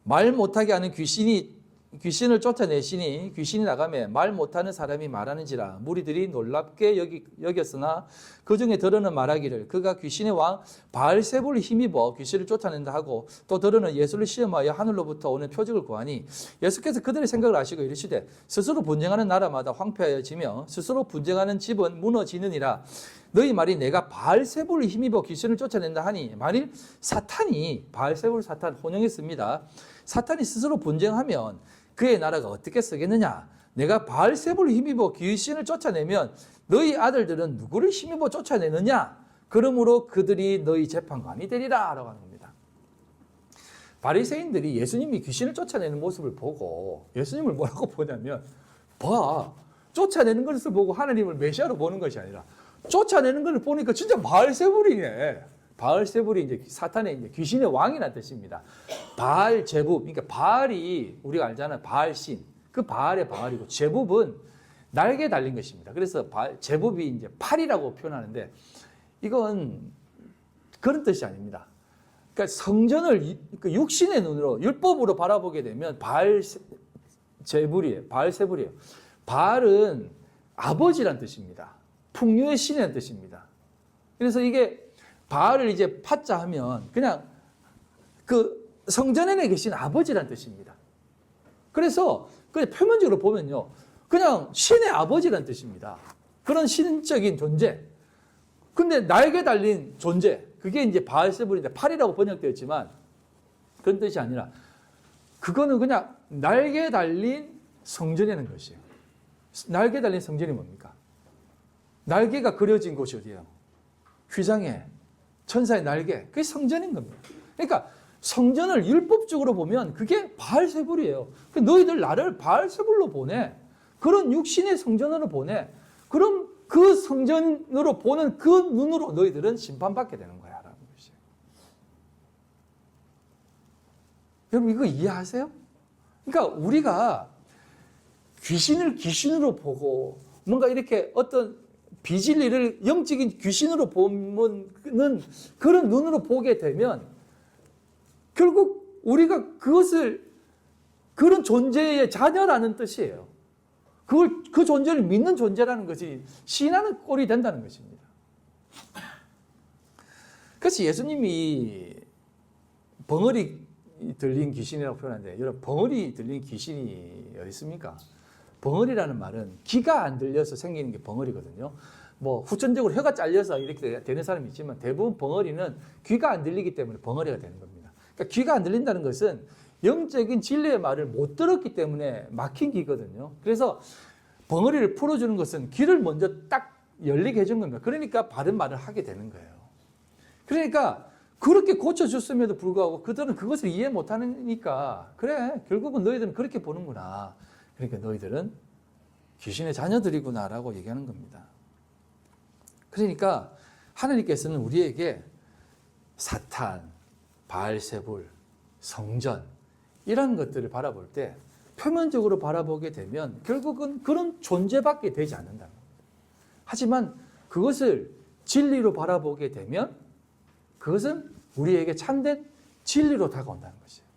[SPEAKER 1] 말 못하게 하는 귀신을 쫓아내시니 귀신이 나가매 말 못하는 사람이 말하는지라 무리들이 놀랍게 여겼으나 그 중에 더러는 말하기를 그가 귀신의 왕 바알세불을 힘입어 귀신을 쫓아낸다 하고 또 더러는 예수를 시험하여 하늘로부터 오는 표적을 구하니 예수께서 그들의 생각을 아시고 이르시되 스스로 분쟁하는 나라마다 황폐하여지며 스스로 분쟁하는 집은 무너지느니라. 너희 말이 내가 바알세불을 힘입어 귀신을 쫓아낸다 하니 만일 사탄이 바알세불 사탄 혼용했습니다. 사탄이 스스로 분쟁하면 그의 나라가 어떻게 쓰겠느냐? 내가 바알세불을 힘입어 귀신을 쫓아내면 너희 아들들은 누구를 힘입어 쫓아내느냐? 그러므로 그들이 너희 재판관이 되리라 라고 하는 겁니다. 바리새인들이 예수님이 귀신을 쫓아내는 모습을 보고 예수님을 뭐라고 보냐면, 봐, 쫓아내는 것을 보고 하나님을 메시아로 보는 것이 아니라 쫓아내는 것을 보니까 진짜 바알세불이네. 바알세불이 이제 사탄의 이제 귀신의 왕이라는 뜻입니다. 바알제북, 그러니까 바알이 우리가 알잖아요. 바알신, 그 바알의 바알이고 제북은 날개 달린 것입니다. 그래서 제북이 이제 팔이라고 표현하는데 이건 그런 뜻이 아닙니다. 그러니까 성전을 육신의 눈으로 율법으로 바라보게 되면 바알제불이에요. 바알세불이에요. 바알은 아버지란 뜻입니다. 풍요의 신이라는 뜻입니다. 그래서 이게 바알을 이제 파자 하면 그냥 그 성전에 계신 아버지란 뜻입니다. 그래서 그냥 표면적으로 보면요, 그냥 신의 아버지란 뜻입니다. 그런 신적인 존재. 근데 날개 달린 존재, 그게 이제 바알세불인데 팔이라고 번역되었지만 그런 뜻이 아니라 그거는 그냥 날개 달린 성전이라는 것이에요. 날개 달린 성전이 뭡니까? 날개가 그려진 곳이 어디예요? 휘장에 천사의 날개, 그게 성전인 겁니다. 그러니까 성전을 율법적으로 보면 그게 바알세불이에요. 너희들 나를 바알세불로 보내. 그런 육신의 성전으로 보내. 그럼 그 성전으로 보는 그 눈으로 너희들은 심판받게 되는 거야 라는 것이에요. 여러분 이거 이해하세요? 그러니까 우리가 귀신을 귀신으로 보고 뭔가 이렇게 어떤 비진리를 영적인 귀신으로 보는 그런 눈으로 보게 되면 결국 우리가 그것을 그런 존재의 자녀라는 뜻이에요. 그 존재를 믿는 존재라는 것이 신하는 꼴이 된다는 것입니다. 그래서 예수님이 벙어리 들린 귀신이라고 표현하는데, 여러분 벙어리 들린 귀신이 어디 있습니까? 벙어리라는 말은 귀가 안 들려서 생기는 게 벙어리거든요. 뭐 후천적으로 혀가 잘려서 이렇게 되는 사람이 있지만 대부분 벙어리는 귀가 안 들리기 때문에 벙어리가 되는 겁니다. 그러니까 귀가 안 들린다는 것은 영적인 진리의 말을 못 들었기 때문에 막힌 귀거든요. 그래서 벙어리를 풀어주는 것은 귀를 먼저 딱 열리게 해준 겁니다. 그러니까 바른 말을 하게 되는 거예요. 그러니까 그렇게 고쳐줬음에도 불구하고 그들은 그것을 이해 못하니까, 그래 결국은 너희들은 그렇게 보는구나, 그러니까 너희들은 귀신의 자녀들이구나 라고 얘기하는 겁니다. 그러니까 하나님께서는 우리에게 사탄, 바알세불, 성전 이런 것들을 바라볼 때 표면적으로 바라보게 되면 결국은 그런 존재밖에 되지 않는다. 하지만 그것을 진리로 바라보게 되면 그것은 우리에게 참된 진리로 다가온다는 것이에요.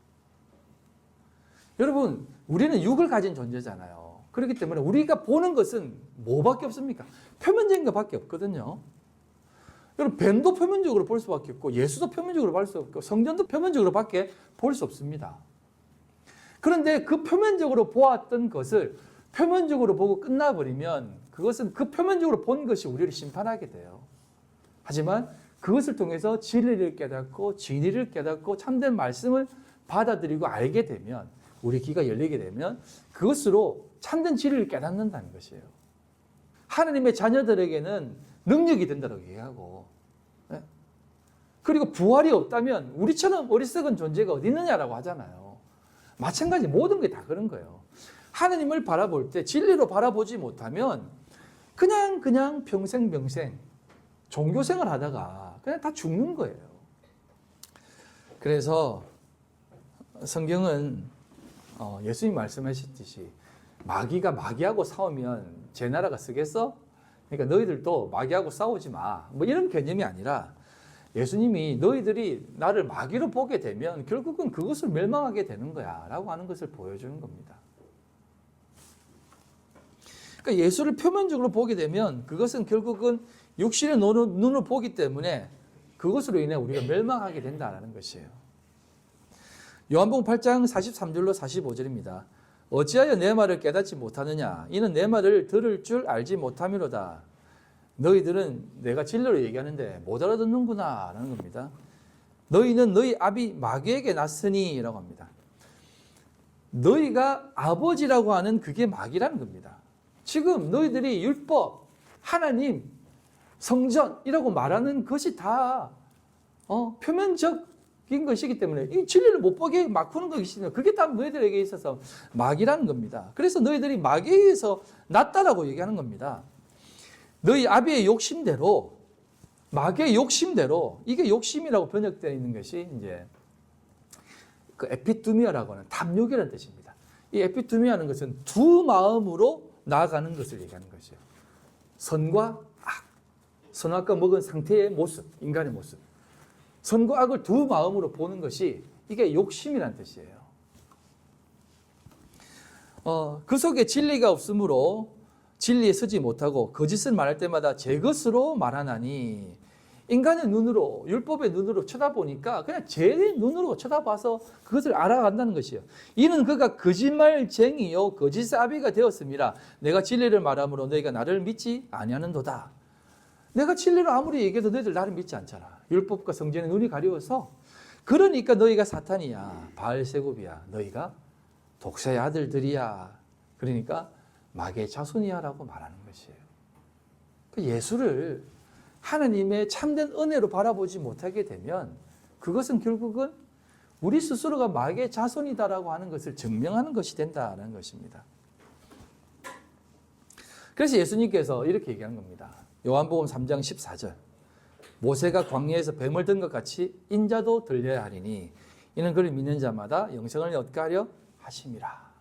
[SPEAKER 1] 여러분, 우리는 육을 가진 존재잖아요. 그렇기 때문에 우리가 보는 것은 뭐밖에 없습니까? 표면적인 것밖에 없거든요. 여러분, 뱀도 표면적으로 볼 수밖에 없고 예수도 표면적으로 볼 수 없고 성전도 표면적으로 밖에 볼 수 없습니다. 그런데 그 표면적으로 보았던 것을 표면적으로 보고 끝나버리면 그것은 그 표면적으로 본 것이 우리를 심판하게 돼요. 하지만 그것을 통해서 진리를 깨닫고 진리를 깨닫고 참된 말씀을 받아들이고 알게 되면, 우리 귀가 열리게 되면 그것으로 참된 진리를 깨닫는다는 것이에요. 하나님의 자녀들에게는 능력이 된다고 얘기하고, 그리고 부활이 없다면 우리처럼 어리석은 존재가 어디 있느냐라고 하잖아요. 마찬가지 모든 게 다 그런 거예요. 하나님을 바라볼 때 진리로 바라보지 못하면 그냥 평생 종교생활 하다가 그냥 다 죽는 거예요. 그래서 성경은 예수님 말씀하셨듯이 마귀가 마귀하고 싸우면 제 나라가 쓰겠어? 그러니까 너희들도 마귀하고 싸우지 마, 뭐 이런 개념이 아니라 예수님이 너희들이 나를 마귀로 보게 되면 결국은 그것을 멸망하게 되는 거야 라고 하는 것을 보여주는 겁니다. 그러니까 예수를 표면적으로 보게 되면 그것은 결국은 육신의 눈으로 보기 때문에 그것으로 인해 우리가 멸망하게 된다는 것이에요. 요한복음 8장 43절로 45절입니다. 어찌하여 내 말을 깨닫지 못하느냐? 이는 내 말을 들을 줄 알지 못함이로다. 너희들은 내가 진리로 얘기하는데 못 알아듣는구나 라는 겁니다. 너희는 너희 아비 마귀에게 났으니 라고 합니다. 너희가 아버지라고 하는 그게 마귀라는 겁니다. 지금 너희들이 율법, 하나님, 성전이라고 말하는 것이 다 표면적인 것이기 때문에 이 진리를 못 보게 막히는 것이거든요. 그게 다 너희들에게 있어서 마귀라는 겁니다. 그래서 너희들이 마귀에 의해서 낫다라고 얘기하는 겁니다. 너희 아비의 욕심대로, 마귀의 욕심대로, 이게 욕심이라고 번역되어 있는 것이 이제 그 에피투미아라고 하는 탐욕이라는 뜻입니다. 이 에피투미아는 것은 두 마음으로 나아가는 것을 얘기하는 것이에요. 선과 악. 선악과 먹은 상태의 모습, 인간의 모습. 선과 악을 두 마음으로 보는 것이 이게 욕심이라는 뜻이에요. 그 속에 진리가 없으므로 진리에 서지 못하고 거짓을 말할 때마다 제 것으로 말하나니 인간의 눈으로, 율법의 눈으로 쳐다보니까 그냥 제 눈으로 쳐다봐서 그것을 알아간다는 것이에요. 이는 그가 거짓말쟁이요 거짓의 아비가 되었습니다. 내가 진리를 말함으로 너희가 나를 믿지 아니하는도다. 내가 진리를 아무리 얘기해도 너희들 나를 믿지 않잖아. 율법과 성전에 눈이 가려워서. 그러니까 너희가 사탄이야, 바알세굽이야, 너희가 독사의 아들들이야. 그러니까 마귀의 자손이야 라고 말하는 것이에요. 예수를 하나님의 참된 은혜로 바라보지 못하게 되면 그것은 결국은 우리 스스로가 마귀의 자손이다라고 하는 것을 증명하는 것이 된다는 것입니다. 그래서 예수님께서 이렇게 얘기하는 겁니다. 요한복음 3장 14절. 모세가 광야에서 뱀을 든 것 같이 인자도 들려야 하리니 이는 그를 믿는 자마다 영생을 얻게 하려 하심이라.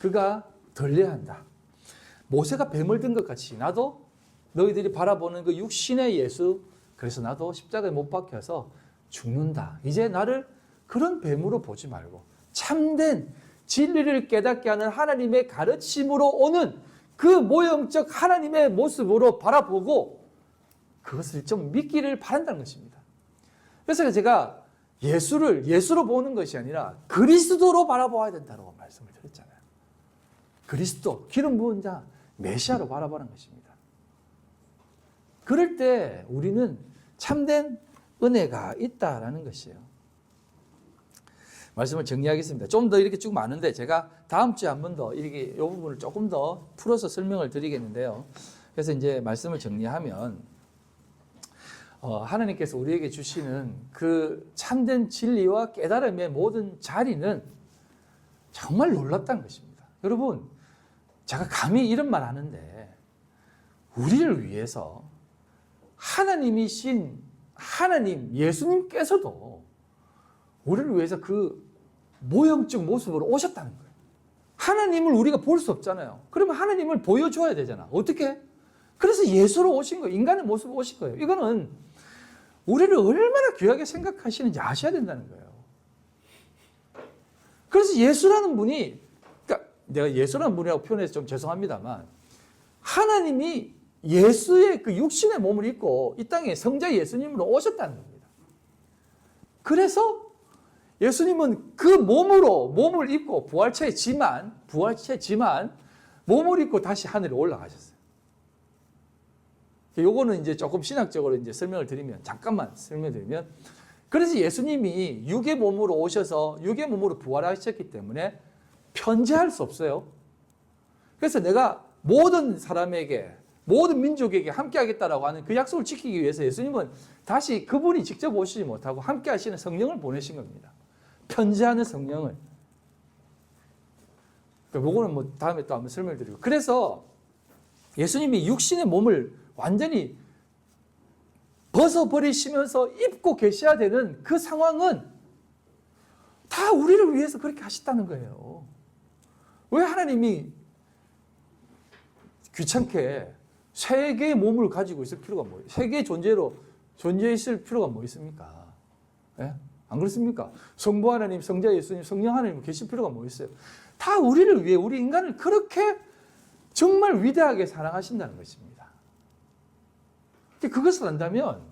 [SPEAKER 1] 그가 들려야 한다. 모세가 뱀을 든 것 같이 나도 너희들이 바라보는 그 육신의 예수, 그래서 나도 십자가에 못 박혀서 죽는다. 이제 나를 그런 뱀으로 보지 말고 참된 진리를 깨닫게 하는 하나님의 가르침으로 오는 그 모형적 하나님의 모습으로 바라보고 그것을 좀 믿기를 바란다는 것입니다. 그래서 제가 예수를 예수로 보는 것이 아니라 그리스도로 바라보아야 된다고 말씀을 드렸잖아요. 그리스도, 기름 부은 자, 메시아로 바라보는 것입니다. 그럴 때 우리는 참된 은혜가 있다라는 것이에요. 말씀을 정리하겠습니다. 좀 더 이렇게 쭉 많은데 제가 다음 주에 한 번 더 이렇게 이 부분을 조금 더 풀어서 설명을 드리겠는데요. 그래서 이제 말씀을 정리하면 하나님께서 우리에게 주시는 그 참된 진리와 깨달음의 모든 자리는 정말 놀랍다는 것입니다. 여러분, 제가 감히 이런 말 하는데 우리를 위해서 하나님이신 하나님, 예수님께서도 우리를 위해서 그 모형적 모습으로 오셨다는 거예요. 하나님을 우리가 볼 수 없잖아요. 그러면 하나님을 보여줘야 되잖아. 어떻게? 그래서 예수로 오신 거예요. 인간의 모습으로 오신 거예요. 이거는 우리를 얼마나 귀하게 생각하시는지 아셔야 된다는 거예요. 그래서 예수라는 분이, 그러니까 내가 예수라는 분이라고 표현해서 좀 죄송합니다만, 하나님이 예수의 그 육신의 몸을 입고 이 땅에 성자 예수님으로 오셨다는 겁니다. 그래서 예수님은 그 몸을 입고 부활체지만 몸을 입고 다시 하늘에 올라가셨어요. 요거는 이제 조금 신학적으로 이제 잠깐만 설명드리면, 그래서 예수님이 육의 몸으로 오셔서 육의 몸으로 부활하셨기 때문에 편재할 수 없어요. 그래서 내가 모든 사람에게, 모든 민족에게 함께 하겠다라고 하는 그 약속을 지키기 위해서 예수님은 다시 그분이 직접 오시지 못하고 함께 하시는 성령을 보내신 겁니다. 편재하는 성령을. 그러니까 요거는 뭐 다음에 또 한번 설명드리고. 그래서 예수님이 육신의 몸을 완전히 벗어버리시면서 입고 계셔야 되는 그 상황은 다 우리를 위해서 그렇게 하셨다는 거예요. 왜 하나님이 귀찮게 세 개의 몸을 가지고 있을 필요가 뭐예요? 세 개의 존재 있을 필요가 뭐 있습니까? 예? 안 그렇습니까? 성부 하나님, 성자 예수님, 성령 하나님 계실 필요가 뭐 있어요? 다 우리를 위해, 우리 인간을 그렇게 정말 위대하게 사랑하신다는 것입니다. 그것을 안다면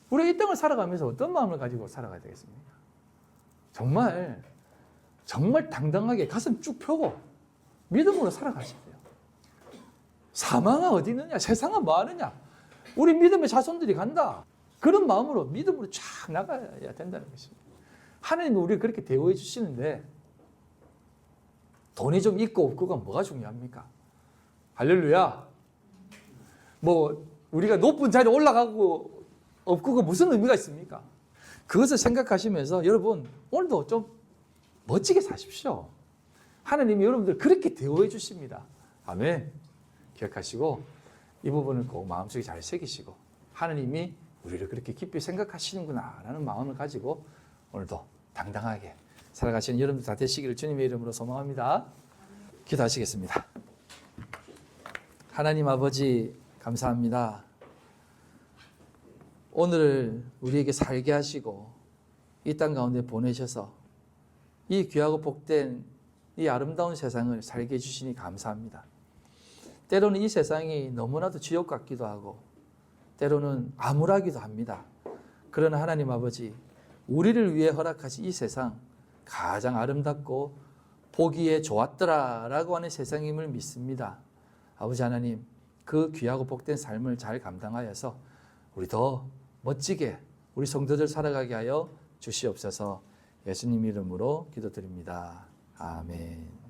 [SPEAKER 1] 우리가 이 땅을 살아가면서 어떤 마음을 가지고 살아가야 되겠습니까? 정말 당당하게 가슴 쭉 펴고 믿음으로 살아가셔야 돼요. 사망은 어디 있느냐? 세상은 뭐 하느냐? 우리 믿음의 자손들이 간다. 그런 마음으로 믿음으로 쫙 나가야 된다는 것입니다. 하나님은 우리를 그렇게 대우해 주시는데 돈이 좀 있고 없고가 뭐가 중요합니까? 할렐루야. 뭐 우리가 높은 자리에 올라가고 없고가 무슨 의미가 있습니까? 그것을 생각하시면서 여러분 오늘도 좀 멋지게 사십시오. 하나님이 여러분들 그렇게 대우해 주십니다. 아멘. 기억하시고 이 부분을 꼭 마음속에 잘 새기시고 하나님이 우리를 그렇게 깊이 생각하시는구나 라는 마음을 가지고 오늘도 당당하게 살아가시는 여러분들 다 되시기를 주님의 이름으로 소망합니다. 기도하시겠습니다. 하나님 아버지 감사합니다. 오늘 우리에게 살게 하시고 이 땅 가운데 보내셔서 이 귀하고 복된 이 아름다운 세상을 살게 해주시니 감사합니다. 때로는 이 세상이 너무나도 지옥 같기도 하고 때로는 암울하기도 합니다. 그러나 하나님 아버지 우리를 위해 허락하신 이 세상 가장 아름답고 보기에 좋았더라라고 하는 세상임을 믿습니다. 아버지 하나님 그 귀하고 복된 삶을 잘 감당하여서 우리 더 멋지게 우리 성도들 살아가게 하여 주시옵소서. 예수님 이름으로 기도드립니다. 아멘.